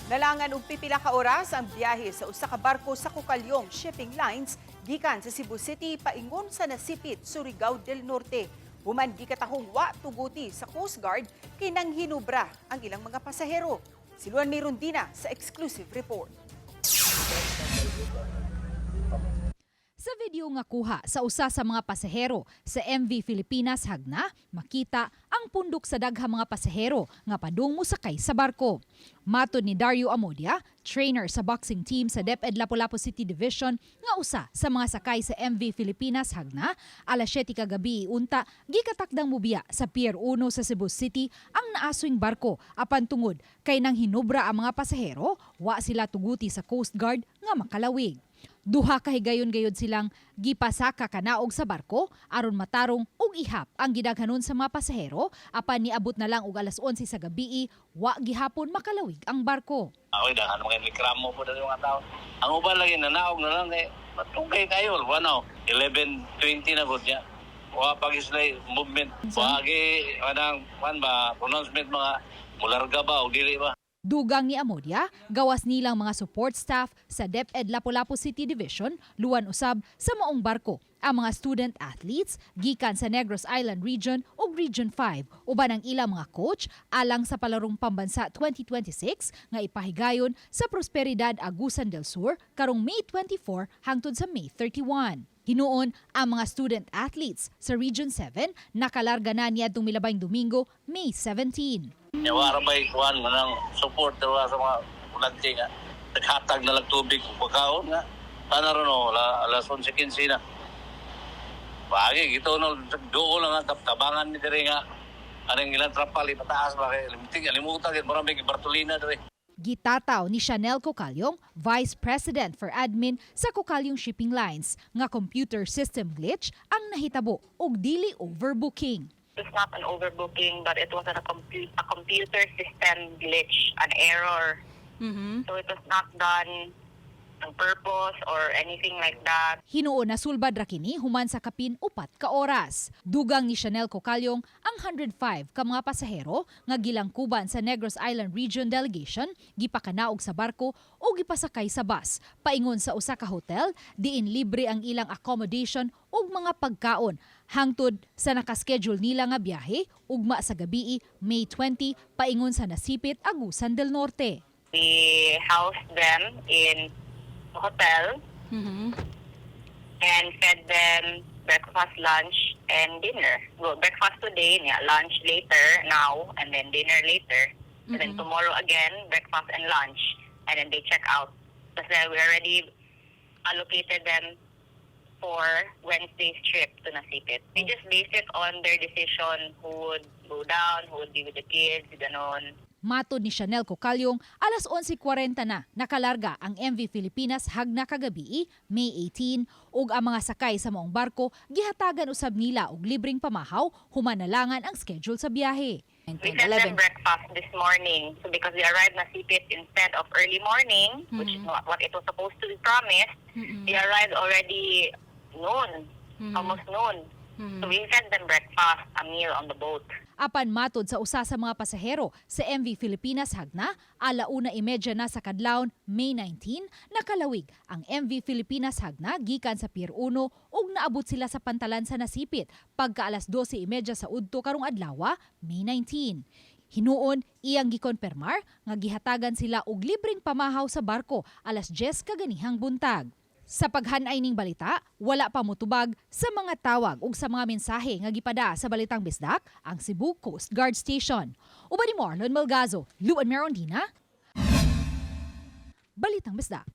Nalangan og pipila ka oras ang biyahe sa usa ka barko sa Cucalyong Shipping Lines gikan sa Cebu City paingon sa nasipit, Surigao del Norte. Human gikatahong wa tuguti sa Coast Guard kay nanghinubra ang ilang mga pasahero. Si Luan Mirondina sa exclusive report. Sa video nga kuha sa usa sa mga pasahero sa MV Filipinas Hagna, makita ang pundok sa daghang mga pasahero nga padung mosakay sa barko. Matod ni Dario Amodia, trainer sa boxing team sa DepEd Lapu-Lapu City Division, nga usa sa mga sakay sa MV Filipinas Hagna, alas 7 kagabi unta, gikatakdang mubiya sa Pier 1 sa Cebu City ang naaswing barko apan tungod kay nang hinubra ang mga pasahero, wa sila tuguti sa Coast Guard nga makalawig. Duha ka higayon-gayod silang gipasaka kanaog sa barko aron matarong og ihap ang gidaghanon sa mga pasahero apan niabot na lang og alas 11 sa gabii wa gihapon makalawig ang barko. Ako dahan mga reklamo po dito mga tao. Ang uban lagi nanaog na lang eh matugay kayo wala 11:20 na gud niya. Wa pag-islay movement. Wagi anang ba pronouncement mga mularga ba o dili ba. Dugang ni Amodia, gawas nilang mga support staff sa DepEd Lapu-Lapu City Division, luwan usab sa maong barko ang mga student athletes gikan sa Negros Island Region ug Region 5 uban ang ilang mga coach alang sa palarong pambansa 2026 nga ipahigayon sa Prosperidad Agusan del Sur karong May 24 hangtod sa May 31. Hinuon ang mga student athletes sa Region 7 nakalarga na niadtong milabayng Domingo, May 17. Wala may kuhan mo ng support sa mga ulante nga. Naghatag na lang tubig kung pagkaon nga. Sana rin alas 11:15 na. Bagay, ito doon lang ang tabangan ni Dere nga. Anong ilang trapal, ipataas ba kayo. Alimutan, maraming Bartolina Dere. Gitataw ni Chanel Cucalyong, Vice President for Admin sa Cucalyong Shipping Lines, nga computer system glitch ang nahitabo og dili overbooking. It's not an overbooking, but it was a computer system glitch, an error. So it was not done on purpose or anything like that. Hinuon na sulbad ra kini human sa kapin 4 ka oras. Dugang ni Chanel Cucalyong ang 105 ka mga pasahero nga gilangkuban sa Negros Island Region Delegation gipakanaog sa barko o gipasakay sa bus paingon sa usa ka hotel diin libre ang ilang accommodation ug mga pagkaon hangtod sa nakaschedule nila nga biyahe ugma sa gabii May 20 paingon sa nasipit Agusan del Norte. We housed them in a hotel and fed them breakfast, lunch, and dinner. Well, breakfast today, lunch later now, and then dinner later. And then tomorrow again, breakfast and lunch. And then they check out. Kasi we already allocated them for Wednesday's trip to Nasipit. We just base it on their decision who would go down, who would be with the kids, ganon. Matod ni Chanel Cucalyong, alas 11:40 na nakalarga ang MV Filipinas Hagna kagabii, May 18, ug ang mga sakay sa maong barko gihatagan usab nila og libreng pamahaw human nalangan ang schedule sa biyahe. We sent them breakfast this morning. So because we arrived Nasipit instead of early morning, which is not what it was supposed to be promised, they arrived already noon, almost noon. So we fed them breakfast, a meal on the boat. Apan matod sa usa sa mga pasahero sa MV Filipinas Hagna, alauna 30 na sa kadlawon, May 19, nakalawig ang MV Filipinas Hagna gikan sa Pier 1 ug naabot sila sa pantalan sa Nasipit pagka alas 12:30 sa udto karong adlaw, May 19. Hinuon iyang gikonpermar nga gihatagan sila og libreng pamahaw sa barko alas 10 kaganihang buntag. Sa paghanay ning balita, wala pa motubag sa mga tawag ug sa mga mensahe nga gipada sa Balitang Bisdak ang Cebu Coast Guard Station. Uban ni Marlon Malgazo, Luan Mirondina, Balitang Bisdak.